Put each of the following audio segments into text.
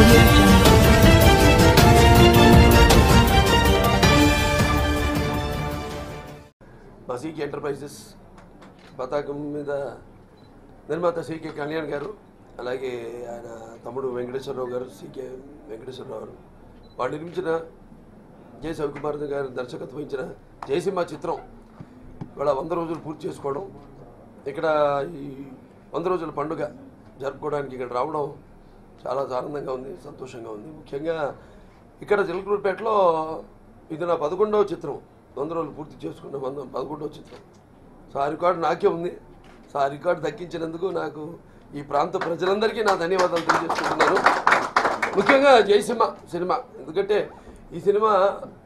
audio jungle. C K enterprises పతాకం మీద నిర్మాత सीके కళ్యాణ్ గారు అలాగే ఆయన తమ్ముడు వెంకటేశ్వరరావు గారు सीके వెంకటేశ్వరరావు గారు వాళ్ళు నిర్మించిన జే శివకుమార్ గారు దర్శకత్వం వహించిన జయసింహ చిత్రం ఇవాళ 100 రోజులు పూర్తి చేసుకోవడం ఇక్కడ ఈ 100 రోజుల పండుగ జరుపుకోవడానికి ఇక్కడ రావడం చాలా ఆనందంగా ఉంది సంతోషంగా ఉంది ముఖ్యంగా ఇక్కడ చిలకలూరుపేటలో ఇది నా 11వ చిత్రం 100 రోజులు పూర్తి చేసుకున్న 11వ చిత్రం సో ఆ రికార్డు నాకే ఉంది సో ఆ రికార్డు దక్కించినందుకు నాకు ఈ ప్రాంత ప్రజలందరికీ నా ధన్యవాదాలు తెలియజేసుకుంటున్నాను ముఖ్యంగా జయసింహ సినిమా ఎందుకంటే ఈ సినిమా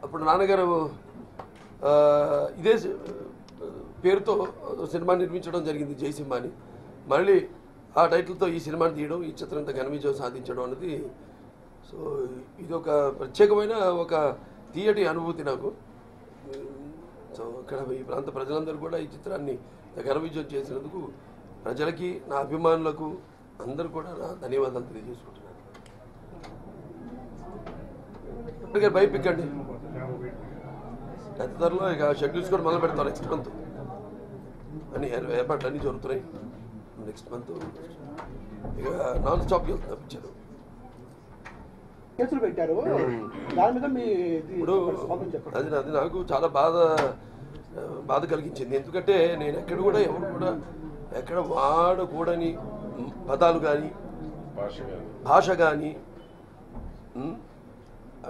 అప్పుడు నాన్నగారు ఇదే పేరుతో సినిమా నిర్మించడం జరిగింది జయసింహ అని మళ్ళీ ఆ టైటిల్తో ఈ సినిమాని తీయడం ఈ చిత్రంతో ఘన విజయం సాధించడం అనేది సో ఇది ఒక ప్రత్యేకమైన ఒక తీయటి అనుభూతి నాకు సో ఇక్కడ ఈ ప్రాంత ప్రజలందరూ కూడా ఈ చిత్రాన్ని ఘన విజయం చేసినందుకు ప్రజలకి నా అభిమానులకు అందరూ కూడా నా ధన్యవాదాలు తెలియజేసుకుంటున్నాను భయపిక్కండి అతి త్వరలో ఇక షెడ్యూల్స్ కూడా మొదలు పెడతాం నెక్స్ట్ మంత్ అని ఏర్పాట్లు అన్నీ జరుగుతున్నాయి నెక్స్ట్ మంత్ ఇక నాన్ స్టాప్ వెళ్తున్నా పిక్చర్ ఇప్పుడు అది నాకు చాలా బాధ కలిగించింది ఎందుకంటే నేను ఎక్కడ కూడా ఎవరు కూడా ఎక్కడ వాడకూడని పదాలు కానీ భాష కానీ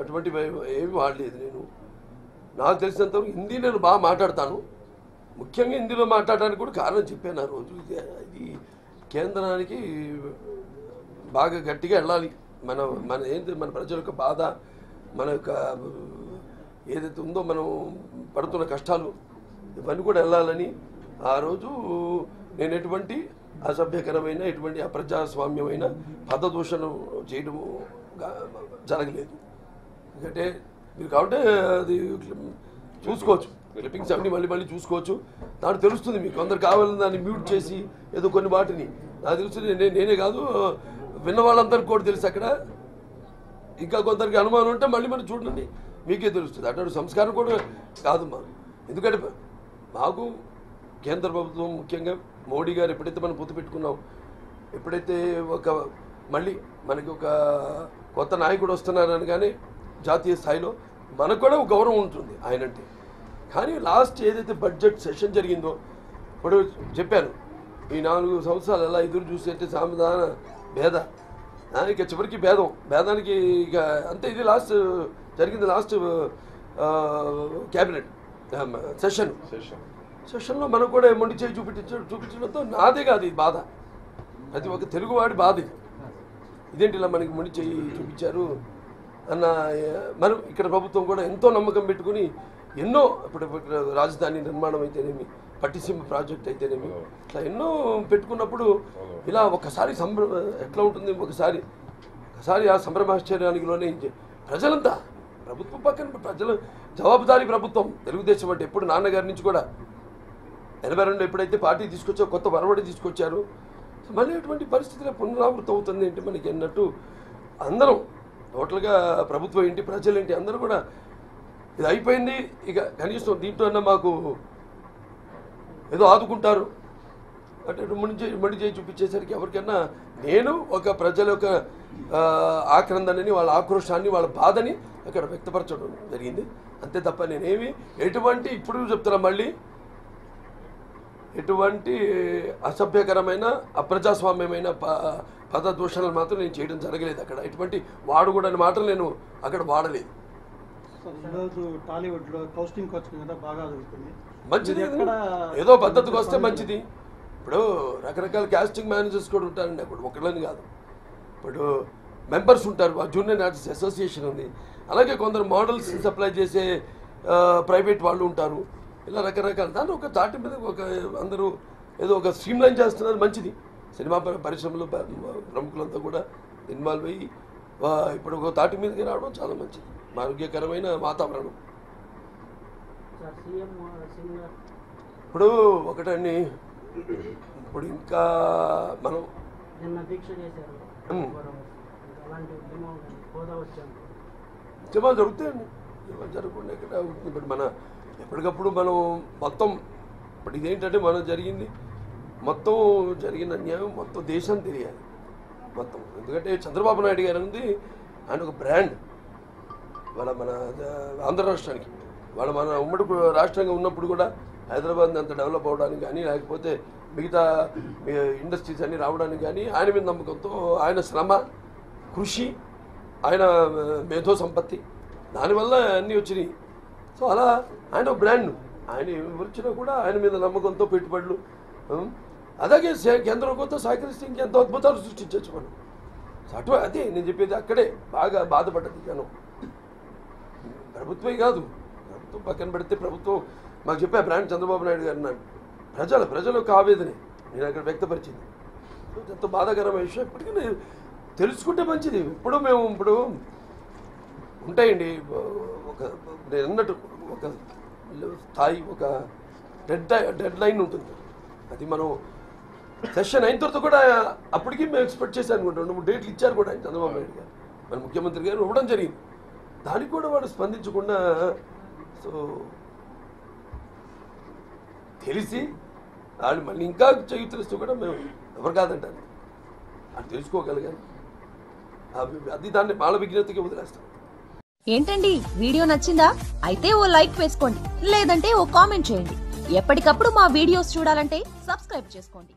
అటువంటివి ఏమి వాడలేదు నేను నాకు తెలిసినంతవరకు హిందీ నేను బాగా మాట్లాడతాను ముఖ్యంగా హిందీలో మాట్లాడడానికి కూడా కారణం చెప్పాను ఆ రోజు ఇది కేంద్రానికి బాగా గట్టిగా వెళ్ళాలి మన ఏంటి మన ప్రజల యొక్క బాధ మన యొక్క ఏదైతే ఉందో మనం పడుతున్న కష్టాలు ఇవన్నీ కూడా వెళ్ళాలని ఆ రోజు నేను ఎటువంటి అసభ్యకరమైన ఎటువంటి అప్రజాస్వామ్యమైన పదదూషణ చేయడం జరగలేదు ఎందుకంటే మీరు కాబట్టి అది చూసుకోవచ్చు క్లిప్పింగ్స్ అన్నీ మళ్ళీ చూసుకోవచ్చు దాంట్లో తెలుస్తుంది మీకు కొందరు కావాలని దాన్ని మ్యూట్ చేసి ఏదో కొన్ని వాటిని నాకు తెలుస్తుంది నేనే కాదు విన్న వాళ్ళందరికీ కూడా తెలుసు అక్కడ ఇంకా కొందరికి అనుమానం ఉంటే మళ్ళీ మనం చూడండి మీకే తెలుస్తుంది అటువంటి సంస్కారం కూడా కాదమ్మా ఎందుకంటే మాకు కేంద్ర ప్రభుత్వం ముఖ్యంగా మోడీ గారు ఎప్పుడైతే మనం పొత్తు పెట్టుకున్నాం ఎప్పుడైతే మళ్ళీ మనకి ఒక కొత్త నాయకుడు వస్తున్నారని కానీ జాతీయ స్థాయిలో మనకు కూడా ఒక గౌరవం ఉంటుంది ఆయనంటే కానీ లాస్ట్ ఏదైతే బడ్జెట్ సెషన్ జరిగిందో ఇప్పుడు చెప్పాను ఈ 4 సంవత్సరాలు ఎలా ఎదురు చూసేటే సామధాన భేద ఇక చివరికి భేదానికి ఇక అంతే ఇది లాస్ట్ జరిగింది లాస్ట్ క్యాబినెట్ సెషన్లో మనకు కూడా మొండి చేయి చూపించడంతో నాదే కాదు ఇది బాధ ప్రతి ఒక్క తెలుగువాడి బాధ ఇదేంటి ఇలా మనకి మొండి చేయి చూపించారు అన్న మనం ఇక్కడ ప్రభుత్వం కూడా ఎంతో నమ్మకం పెట్టుకుని ఎన్నో ఇప్పుడు రాజధాని నిర్మాణం అయితేనేమి పట్టిసీమ ప్రాజెక్ట్ అయితేనేమి ఇట్లా ఎన్నో పెట్టుకున్నప్పుడు ఇలా ఒకసారి ఎట్లా ఉంటుంది ఒకసారి ఆ సంభ్రమాశ్చర్యానికి లోనే ప్రజలంతా ప్రభుత్వం పక్కన ప్రజలు జవాబుదారీ ప్రభుత్వం తెలుగుదేశం అంటే ఎప్పుడు నాన్నగారి నుంచి కూడా 82 ఎప్పుడైతే పార్టీ తీసుకొచ్చారో కొత్త వరవడి తీసుకొచ్చారు మళ్ళీ ఎటువంటి పరిస్థితుల్లో పునరావృతం అవుతుంది ఏంటి మనకి అన్నట్టు అందరం టోటల్గా ప్రభుత్వం ఏంటి ప్రజలు ఏంటి అందరూ కూడా ఇది అయిపోయింది ఇక కనీసం దీంట్లో అన్నా మాకు ఏదో ఆదుకుంటారు అంటే మొండి చేయి చూపించేసరికి ఎవరికైనా నేను ఒక ప్రజల యొక్క ఆక్రందనని వాళ్ళ ఆక్రోశాన్ని వాళ్ళ బాధని అక్కడ వ్యక్తపరచడం జరిగింది అంతే తప్ప నేనేమి ఎటువంటి ఇప్పుడు చెప్తున్నా మళ్ళీ ఎటువంటి అసభ్యకరమైన అప్రజాస్వామ్యమైన పదదూషణలు మాత్రం నేను చేయడం జరగలేదు అక్కడ ఎటువంటి వాడకూడని మాటలు నేను అక్కడ వాడలేదు మంచిది ఏదో పద్ధతికి వస్తే మంచిది ఇప్పుడు రకరకాల కాస్టింగ్ మేనేజర్స్ కూడా ఉంటారండి అప్పుడు ఒకళ్ళని కాదు ఇప్పుడు మెంబర్స్ ఉంటారు జూనియర్ ఆర్టిస్ట్ అసోసియేషన్ ఉంది అలాగే కొందరు మోడల్స్ సప్లై చేసే ప్రైవేట్ వాళ్ళు ఉంటారు ఇలా రకరకాల దాన్ని ఒక తాటి మీద అందరూ ఏదో ఒక స్ట్రీమ్లైన్ చేస్తున్నారు మంచిది సినిమా పరిశ్రమలో ప్రముఖులంతా కూడా ఇన్వాల్వ్ అయ్యి ఇప్పుడు ఒక తాటి మీదకి రావడం చాలా మంచిది ఆరోగ్యకరమైన వాతావరణం ఇప్పుడు ఒకటండి ఇప్పుడు ఇంకా మనం ఉద్యమాలు జరుగుతాయండి, ఉద్యమాలు జరగకుండా ఎక్కడ అవుతుంది. ఇప్పుడు మన ఎప్పటికప్పుడు మనం మొత్తం ఇప్పుడు ఇదేంటంటే మనం జరిగింది మొత్తం జరిగిన అన్యాయం మొత్తం దేశం తెలియాలి మొత్తం. ఎందుకంటే చంద్రబాబు నాయుడు గారు ఉంది ఆయన ఒక బ్రాండ్ వాళ్ళ మన ఆంధ్ర రాష్ట్రానికి. వాళ్ళ మన ఉమ్మడి రాష్ట్రంగా ఉన్నప్పుడు కూడా హైదరాబాద్ అంత డెవలప్ అవ్వడానికి కానీ లేకపోతే మిగతా ఇండస్ట్రీస్ అన్నీ రావడానికి కానీ ఆయన మీద నమ్మకంతో ఆయన శ్రమ కృషి ఆయన మేధో సంపత్తి దానివల్ల అన్నీ వచ్చినాయి. సో అలా ఆయన బ్రాండ్ ఆయన వచ్చినా కూడా ఆయన మీద నమ్మకంతో పెట్టుబడులు అలాగే కేంద్రం కొంత సహకరిస్తే ఇంకెంతో అద్భుతాలు సృష్టించవచ్చు మనం. అటు అదే నేను చెప్పేది అక్కడే బాగా బాధపడ్డది జనం. ప్రభుత్వమే కాదు, ప్రభుత్వం పక్కన పెడితే ప్రభుత్వం మాకు చెప్పే బ్రాండ్ చంద్రబాబు నాయుడు గారు అన్నాడు ప్రజల యొక్క ఆవేదనే నేను అక్కడ వ్యక్తపరిచింది. ఎంతో బాధాకరమైన విషయం ఇప్పటికీ తెలుసుకుంటే మంచిది. ఇప్పుడు ఉంటాయండి ఒక నేను అన్నట్టు ఒక స్థాయి ఒక డెడ్ లైన్ ఉంటుంది. అది మనం సెషన్ అయిన తర్వాత కూడా అప్పటికి మేము ఎక్స్పెక్ట్ చేశాను అనుకుంటాం. 2-3 డేట్లు ఇచ్చారు కూడా ఆయన చంద్రబాబు నాయుడు గారు మన ముఖ్యమంత్రి గారు ఇవ్వడం జరిగింది. దానికి కూడా వాడు స్పందించకుండా సో తెలిసి వాళ్ళు మళ్ళీ ఇంకా తెలుస్తూ కూడా మేము ఎవరు కాదంటారు అది తెలుసుకోగలిగాను. అది దాన్ని బాల విజ్ఞతకి వదిలేస్తాం. ఏంటండి వీడియో నచ్చిందా? అయితే ఓ లైక్ వేసుకోండి, లేదంటే ఓ కామెంట్ చేయండి. ఎప్పటికప్పుడు మా వీడియోస్ చూడాలంటే సబ్స్క్రైబ్ చేసుకోండి.